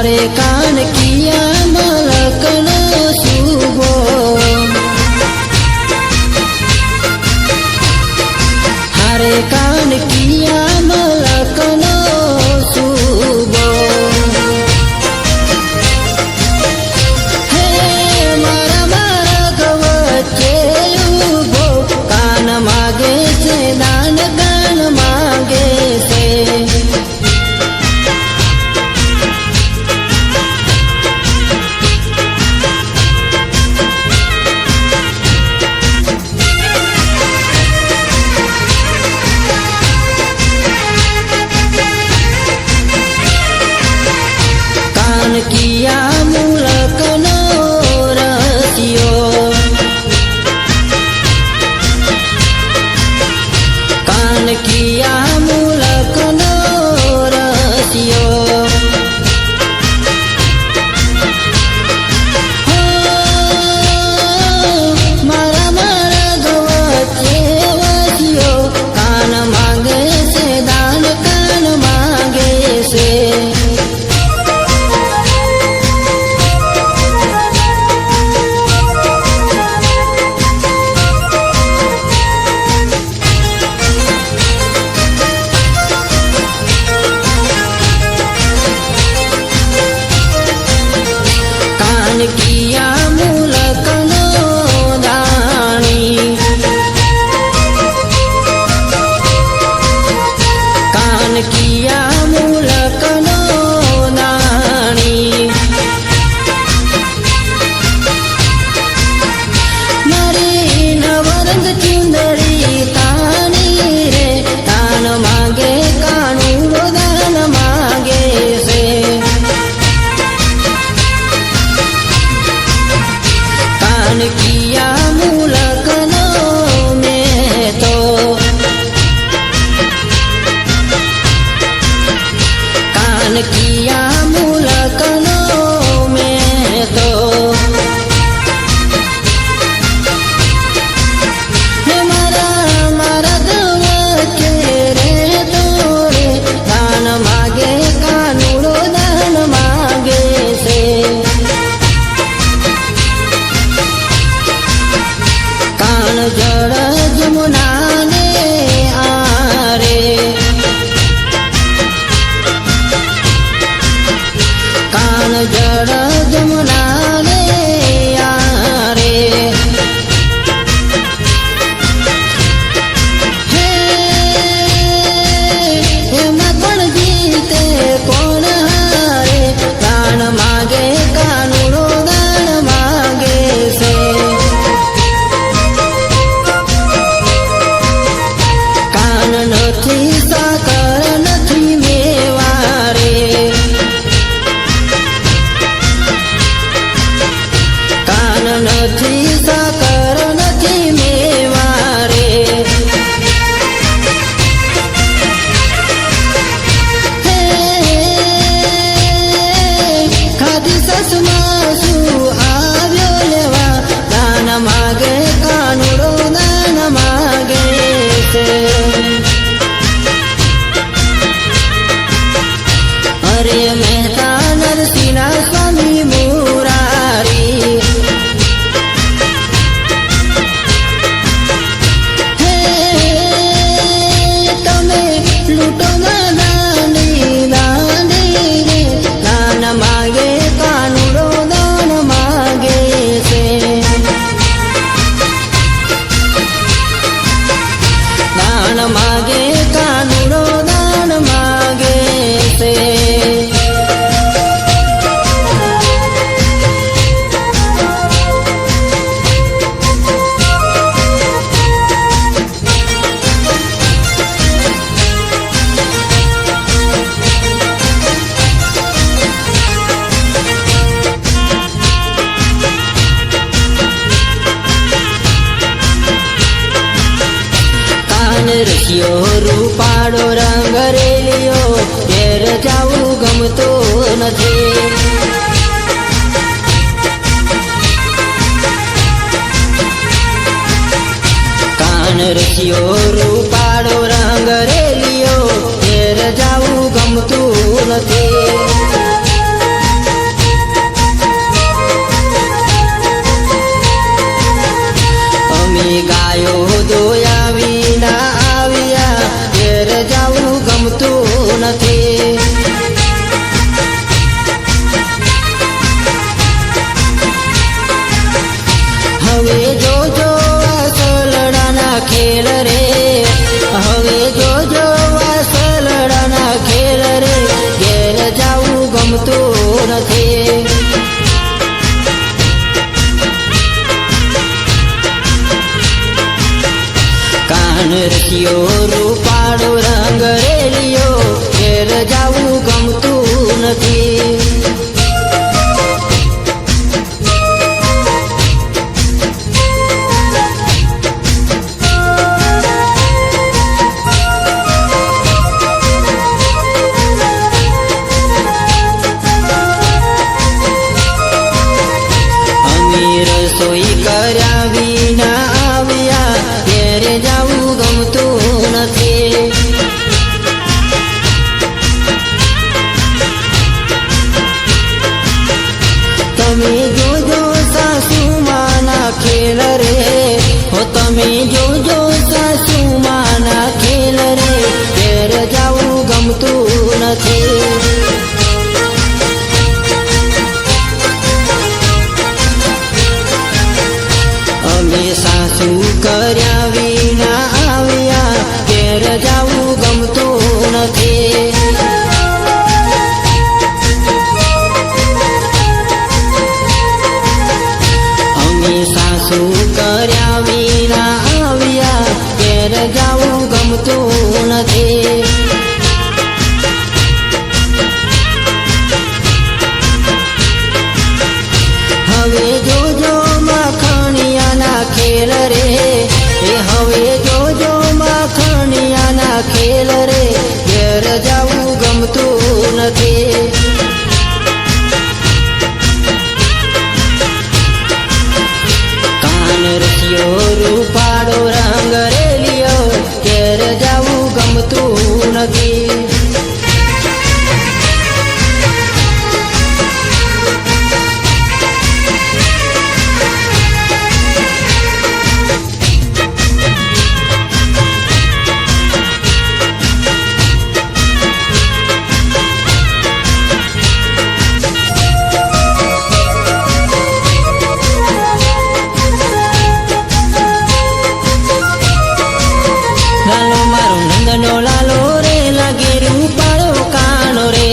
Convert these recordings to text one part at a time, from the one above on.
मारे कान किया मलकनो शुभो हारे कान किया मलकनो शुभो हे मारा मारा गवचे उभो कान मागे छे दान कान मागे छे किया मूलकनो रसियो कान किया मूलकनो रसियो मारा मारा गवचे वसियो कान मांगे से दान कान मांगे से किया मूलकनो दानी कान किया मूलकनो दानी मारी नवरंग चुंदरी तानी रे तान मांगे कानूरो दान मांगे से किया मूलकनो में तो कान किया मूलकनो में तो मारा मारा गवचे रे तोरे दान मागे कानूरो दान मागे से कान जड़ जमुना ने आरे कान जड़ जमुना ने आरे हे मगन जीते कौन हारे दान मांगे कानूरो दान मांगे से નથી સાકર નથી મેવારે કાન નથી સાકર નથી મેવારે ખાધી સસમાસુ આવ્યો લેવા દાન માગે કાનુડો દાન માગે છે अरे मेहता नरसिंह स्वामी मुरारी हे तमे लूटो ना दानी दानी रे दान मागे कानूरो दान मागे से दान मागे कानूरो दान मागे से रसियो रूपाड़ो रंग रेलियो घेर जाऊ गमतो नथी कान रसियो रूपाड़ो रंग रेलियो घेर जाऊ गमतो नथी નથી. અમે સાસુ કર્યા વિના આવ્યા ઘેર જાવું ગમતું નથી. અમે સાસુ કર્યા વિના આવ્યા ઘેર જાવું ગમતું નથી. હવે જોજો માખણિયાના ખેલ રે, એ હવે જોજો માખણિયાના ખેલ રે, ઘેર જાવું ગમતું નથી. કાન રસિયો રૂપાળો રંગ રેલિયો, ઘેર જાવું ગમતું નથી. લાલો મારો નંદનો લાલો રે, લાગે રૂપાળો કાનો રે.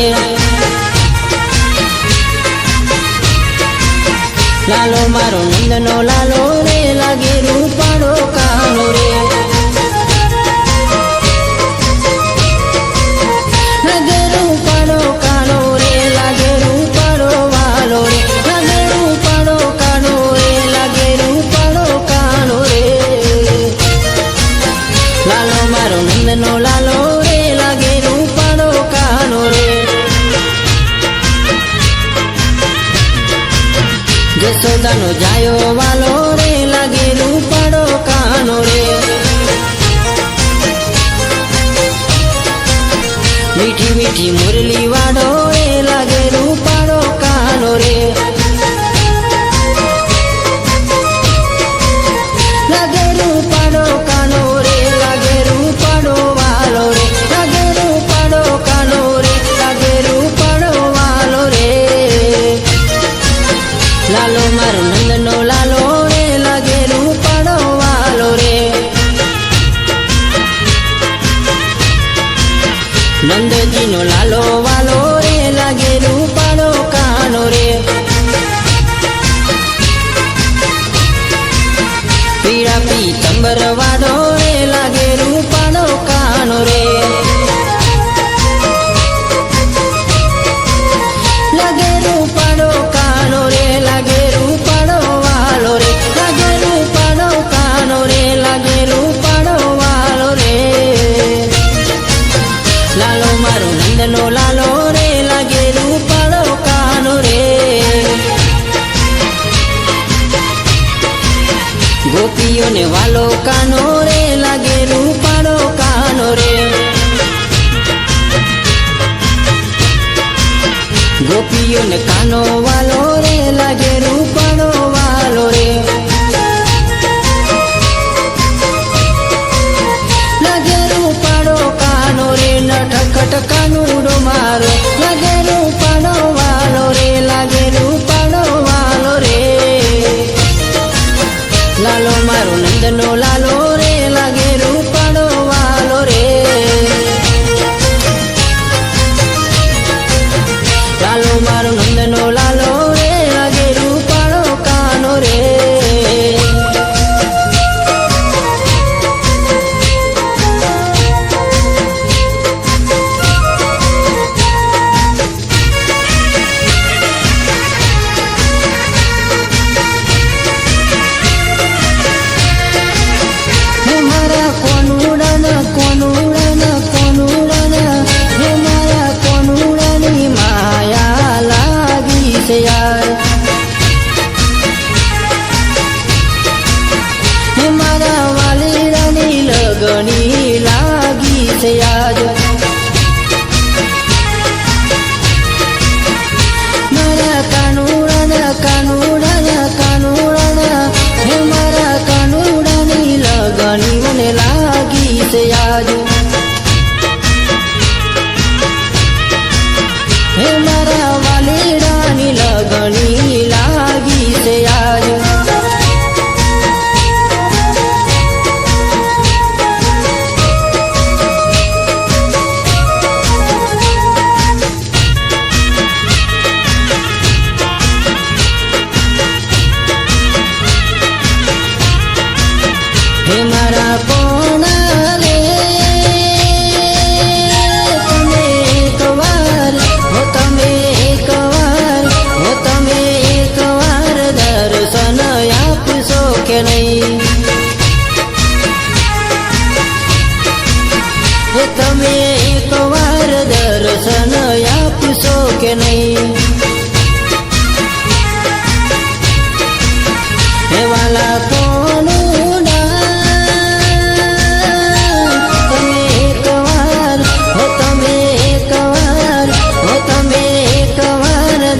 લાલો મારો નંદનો લાલો રે, લાગે રૂપાળો કાનો રે. લાગે રૂપાળો કાનો રે, લાગે રૂપાળો વાલો રે. લાગે રૂપાળો કાનો રે, લાગે રૂપાળો કાનો રે. લાલો મારો નંદનો લાલો રે, લાગે રૂપાળો કાનો રે. જસોદાનો જાયો વાલો રે, લાગે રૂપાળો કાનો રે. મીઠી મીઠી મુરલી વાળો રે, લાગે રૂપાળો કાનો રે. લાગે રૂપાળો કાનો રે, લાગે રૂપાળો વાલો રે. લાગે રૂપાળો કાનો રે, લાગે રૂપાળો વાલો રે. લાલો મારો નંદનો લાલો રે, લાગે રૂપાળો વાલો રે. નંદજીનો લાલો વાલો રે, લાગે રૂપાળો કાનો રે. પીળા પીતંબર વાળો રે, લાગે રૂપાળો કાનો રે. લાગે રૂપાળો કાનો રે, લાગે રૂપાળો વાલો રે. લાગે રૂપાળો કાનો રે, લાગે રૂપાળો વાલો રે. લાલો મારો નંદનો લાલો રે, લાગે રૂપાળો કાનો રે. ગોપીઓને વાલો કાનો રે, લાગે રૂપાળો કાનો રે. ગોપીઓને કાનો વાલો રે, લાગે રૂપાળો વાલો રે. લાગે રૂપાળો કાનો રે, નટખટ કાનુડો મારો. લાગે રૂપાળો વાલો રે, લાગે રૂપાળો વાલો રે. લાલો મારો નંદનો લાલો રે, લાગે રૂપાળો વાલો રે. લાલો મારો નંદનો લાલો રે, લાગે રૂપાળો કાનો રે. હે મારા વાલીડાની લગણી લાગી છે આજ હે મારા કોણા રે તમે એકવાર હો તમે એકવાર હો તમે એકવાર દર્શન આપશો કે નહીં હે તમે એકવાર દર્શન આપશો કે નહીં હે વાલા કોનું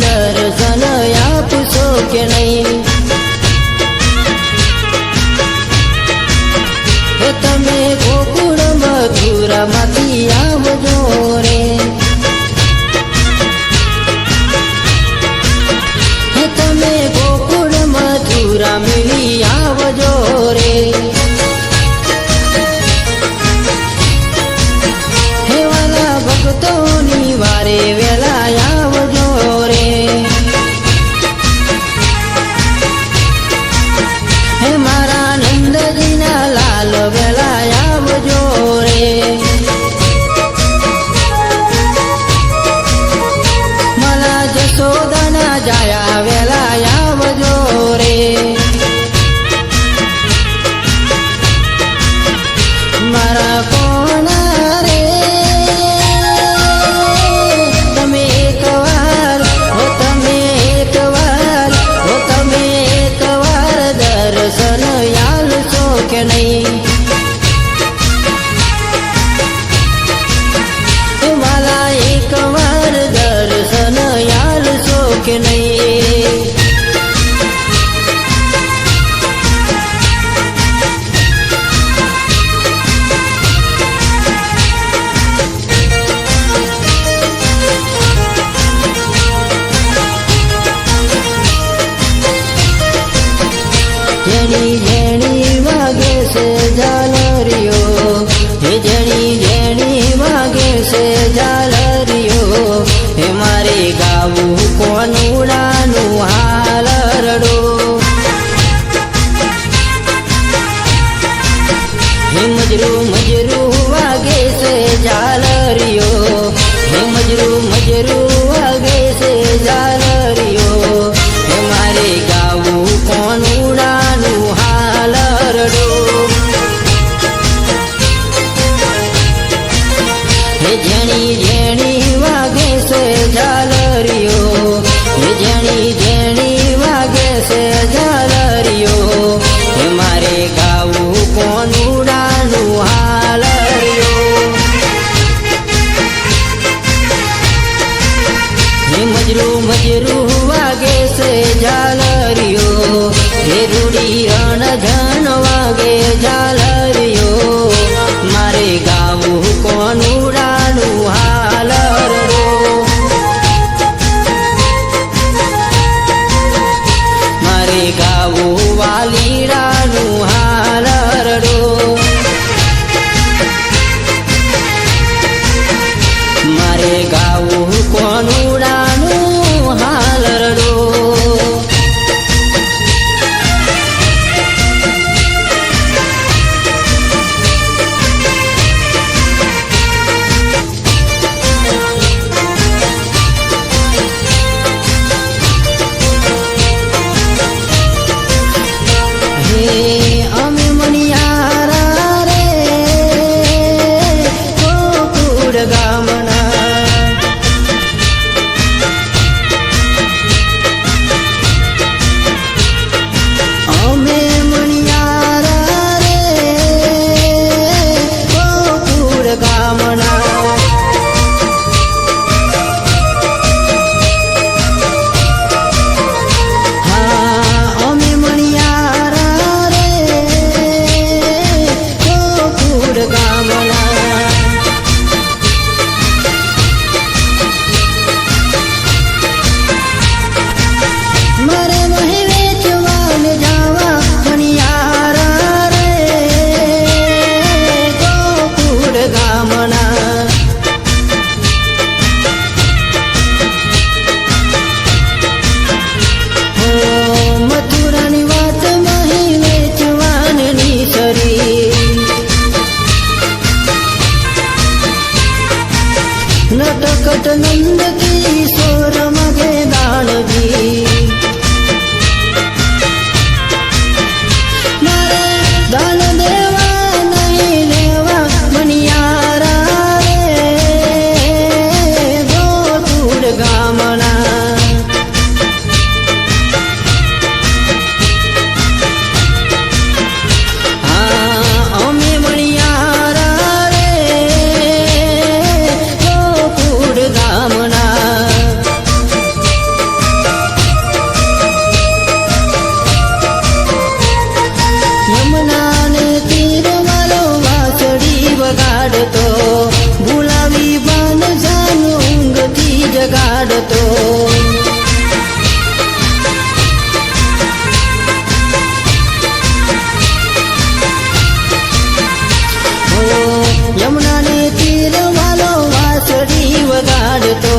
દર્શન આપશો કે નહીં તમે ગોકુળ મથુરામાંથી આવજો રે તમે ગોકુળ મથુરા મેળી આવજો રે હે વાલા ભક્તોની વારે વેલા આવજો રે હે મારા નંદજીના લાલ વેલા આવજો રે મારા જશોદાના જાયા વેલા આવજો રે મારા કોણા રે તમે એકવાર હો તમે એકવાર હો તમે એકવાર દર્શન આલશો કે નહીં વાલા એકવાર દર્શન આલશો કે નહીં જેણી જેણી વાગે છે ઝાલરિયો હે જેણી જેણી વાગે છે ઝાલરિયો હે મારે ગાવું કોનુડાનું હાલરડો હે મજરું મજરું વાગે છે ઝાલરિયો હે મજરું મજરું વાગે છે ઝાલરિયો હે મારે ગાવું કોનુડાનું હાલરડો હે જેણી જેણી વાગે છે ઝાલરિયો હે જેણી જેણી વાગે છે ઝાલરિયો હે મારે ગાવું કોનુડાનું હાલરડો હે મજરું મજરું વાગે છે ઝાલરિયો હે રૂડી અણધન વાગે ઝાલરિયો મારે ગાવું કોનુડાનું હાલરડો મારે ગાવું વાલીડાનું હાલરડો મારે ગાવું કોનુડાનું હાલરડો અમે મણિયારા રે ગોકુળ ગામના નટકટ નંદ કિશોર મગે દાણજી મારે દાન દેવા નહીં લેવા મણિયારા રે ગોકુળ ગામના અમે મણિયારા રે ગોકુળ ગામના યમુનાને તીર વાલો વાસળી વગાડતો ભૂલાવી બાન જાન ઊંઘથી જગાડતો યમુનાને તીર વાલો વાસળી વગાડતો